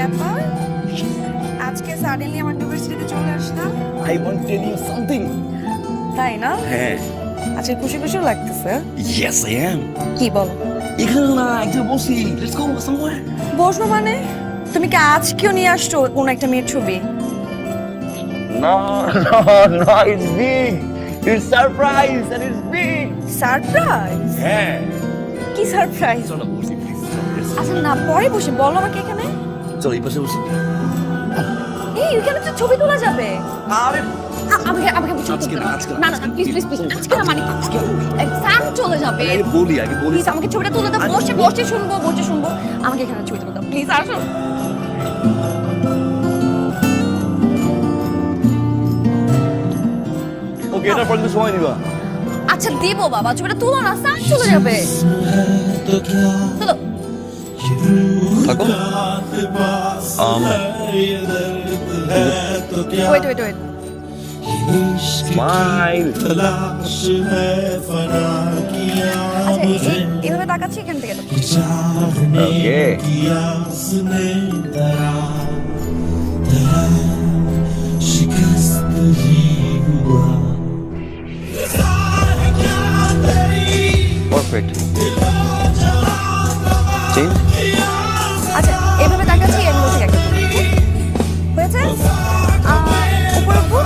ব্যাপার আজকে সাডেনলি আমার ইউনিভার্সিটিতে চলে আসলাম? I want to tell you something. তাই না? হ্যাঁ। আজকে খুশি খুশি লাগতেছে। Yes, I am. কি বলো? এখানে না, একটু বসি। Let's go somewhere. বসবো মানে? তুমি কি আজকেও নিয়ে আসছো কোন একটা মেয়ের ছবি? No, it's big. It's surprise and it's big. Surprise? হ্যাঁ। কি সারপ্রাইজ? চলো বসি প্লিজ। আচ্ছা না পরে বসে বলো আমাকে এখানে। চলো এই পাশে বসি। এই এখানে তো ছবি তোলা যাবে। আরে আমাকে আমাকে ছবি আজকে তুলতে না, দাও। আজকে না। না না প্লিজ প্লিজ প্লিজ আজকে না মানে ফ্যান চলে যাবে। আগে বলি। প্লিজ আমাকে ছবিটা তুলে দাও। বসে বসে শুনবো আমাকে এখানে ছবি তুলে দাও প্লিজ আসো। ওকে, এটা পর্যন্ত সময় দিবা। আচ্ছা দেবো বাবা ছবিটা তুলো না ফ্যান চলে যাবে। তুলো। থাকো। Wait Smile. আচ্ছা এভাবে তাকাচ্ছি এখান থেকে তো। Okay. Perfect. Change. আচ্ছা এভাবে তাকাচ্ছি এর মধ্যে একটা হয়েছে উপরে উপর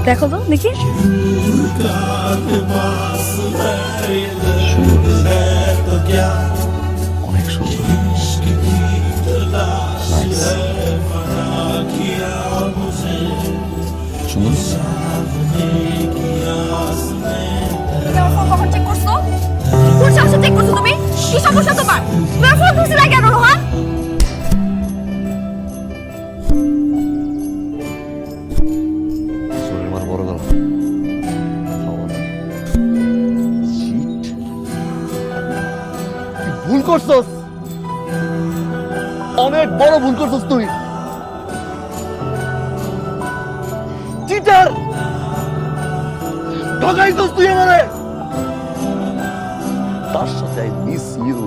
দেখো তো দেখি অনেক সুন্দর। সুন্দর। আমার ফোন কখন চেক করছো? কোন সাহসে চেক করছো তুমি? কি সমস্যা তোমার? তোমার ফোন ধরছে না কেন রোহান? আমার বড় গলা। ভুল করছস, অনেক বড় ভুল করছস তুই। চিটার, ঠকাইছস তুই আমারে। তার সাথে আই মিস ইউ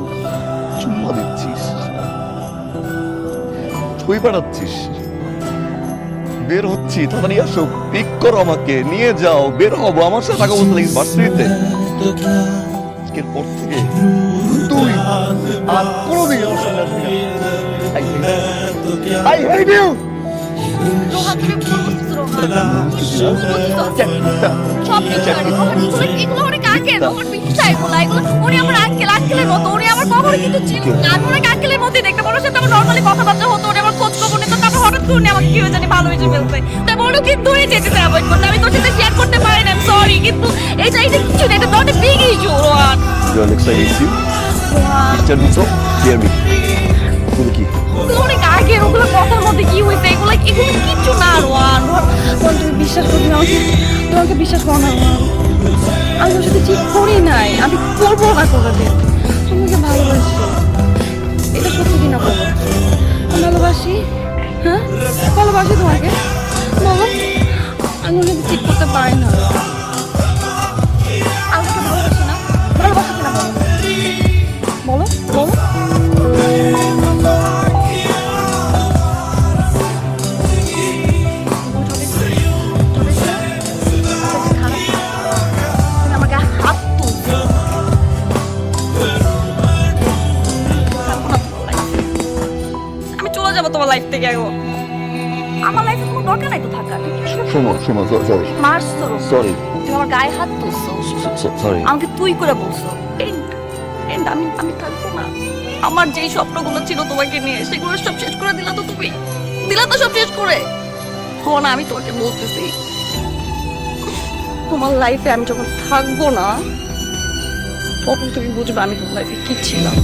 চুম্মা দিচ্ছিস, ছবি পাঠাচ্ছিস, বের হচ্ছি, তাড়াতাড়ি আসো, পিক করো আমাকে, নিয়ে যাও, বের হবো, আমার সাথে টাকা বলতে লাগি ভার্সিটিতে। আজকের পর থেকে তুই আর কোনোদিন আমার সামনে আসবি না। I hate you. রোহান তুমি ভুল করতেছো রোহান। সব কিছু এগুলো অনেক আগে রোহন মিথ্যা এগুলো উনি আমার আঙ্কেলের মতো উনি আমার কখনো কিন্তু ছিল না আমি ওনাকে আঙ্কেলের মতোই দেখতে ওনার সাথে আমার নর্মালি কথাবার্তা হতো উনি আমার খোঁজ খবর নিত তারপর হঠাৎ করে উনি আমাকে কি হয়ে জানি ভালোবেসে ফেলছে তাই বলো কিন্তু উনি যেতে অ্যাভয়েড করতে আমি তোর সাথে শেয়ার করতে পারি না সরি কিন্তু এটা কিছু না এটা not a big issue Rohan You are excited to Mr. Musso, hear me. তুমি কি? অনেক আগে ওগুলো কথার মধ্যে কি হয়েছে এগুলো কিচ্ছু না রোহান রোহান তুমি বিশ্বাস করো তোমাকে বিশ্বাস করো না রোহান আমি ওর সাথে ঠিক করি নাই আমি করবো না কোনোদিন তোমাকে ভালোবাসি এটা সত্যি কিনা বলো আমি ভালোবাসি হ্যাঁ ভালোবাসি তোমাকে বলো আমি ওর সাথে ঠিক করতে পারি না আমি তোকে ভালোবাসি না ভালোবাসি কিনা বলো বলো বলো তোমার লাইফ থেকে আমার লাইফে কোনো দরকার নাই তো থাকার শোনো সরি মারছো সরি তুমি আমার গায়ে হাত তুলছো সরি আমাকে তুই করে বলছো এন্ড আমি থাকবো না আমার যেই স্বপ্নগুলো ছিল তোমাকে নিয়ে সেগুলো সব শেষ করে দিলা তো তুমি দিলা তো সব শেষ করে হো না আমি তোমাকে বলতেছি তোমার লাইফে আমি যখন থাকবো না তখন তুমি বুঝবা আমি তোমার লাইফে কি ছিলাম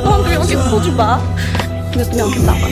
তখন তুমি আমাকে বুঝবা কিন্তু তুমি আমাকে পাবা